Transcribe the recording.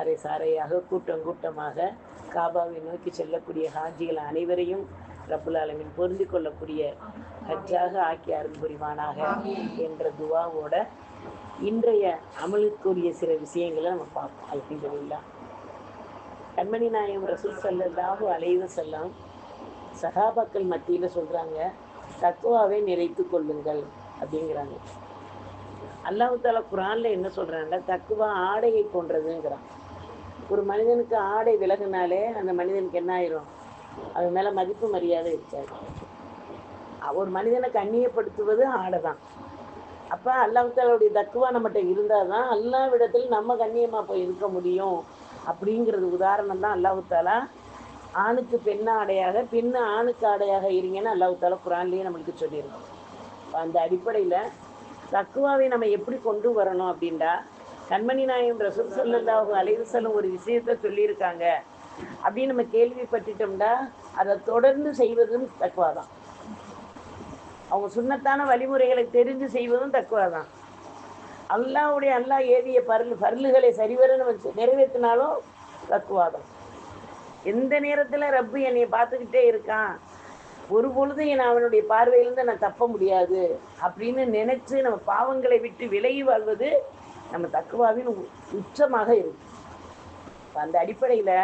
சாறை சாறையாக கூட்டம் கூட்டமாக காபாவை நோக்கி செல்லக்கூடிய ஹாஜிகள் அனைவரையும் ரப்புல் ஆலமீன் பொருந்தி கொள்ளக்கூடிய ஹஜ்ஜாக ஆக்கி அருள் புரிவானாக என்ற துவாவோட இன்றைய அமலுக்குரிய சில விஷயங்களை நம்ம பார்ப்போம். அல்ஹம்துலில்லாஹ். கண்மணி நாயகம் ரசூல் ஸல்லல்லாஹு அலைஹி வஸல்லம் சஹாபாக்கள் மத்தியில் சொல்கிறாங்க, தக்குவாவை நிறைத்து கொள்ளுங்கள் அப்படிங்கிறாங்க. அல்லாஹ் தஆலா குர்ஆனில் என்ன சொல்கிறாங்க, தக்குவா ஆடையை போன்றதுங்கிறான். ஒரு மனிதனுக்கு ஆடை விலகுனாலே அந்த மனிதனுக்கு என்ன ஆயிரும், அது மேலே மதிப்பு மரியாதை இருக்காது. ஒரு மனிதனை கண்ணியப்படுத்துவது ஆடை தான். அப்போ அல்லாஹ் தஆலாவுடைய தக்குவா நம்மகிட்ட இருந்தால் தான் அல்லாஹ்விடத்தில் நம்ம கண்ணியமாக போய் இருக்க முடியும். அப்படிங்கிறது உதாரணம் தான் அல்லாஹ் தஆலா ஆணுக்கு பெண் ஆடையாக, பெண்ணு ஆணுக்கு ஆடையாக இருங்கன்னு அல்லாஹ் தஆலா குர்ஆன்லேயே நம்மளுக்கு சொல்லியிருக்கோம். அந்த அடிப்படையில் தக்குவாவை நம்ம எப்படி கொண்டு வரணும் அப்படின்டா, கண்மணி நாயகம் ரசூல் ஸல்லல்லாஹு அலைஹி வஸல்லம் ஒரு விஷயத்த சொல்லியிருக்காங்க அப்படின்னு நம்ம கேள்விப்பட்டுட்டோம்னா அதை தொடர்ந்து செய்வதும் தக்குவா தான். அவங்க சுன்னத்தான வழிமுறைகளை தெரிஞ்சு செய்வதும் தக்குவா தான். அல்லாஹ் ஏவிய பர்லுகளை சரிவர நம்ம நிறைவேற்றினாலும் தக்குவா தான். எந்த நேரத்தில் ரப்பு என்னை பார்த்துக்கிட்டே இருக்கான், ஒரு பொழுதும் என்னை அவனுடைய பார்வையிலேருந்து நான் தப்ப முடியாது அப்படின்னு நினைச்சு நம்ம பாவங்களை விட்டு விலகி வாழ்வது நம்ம தக்குவாவின் உச்சமாக இருக்கு. அந்த அடிப்படையில்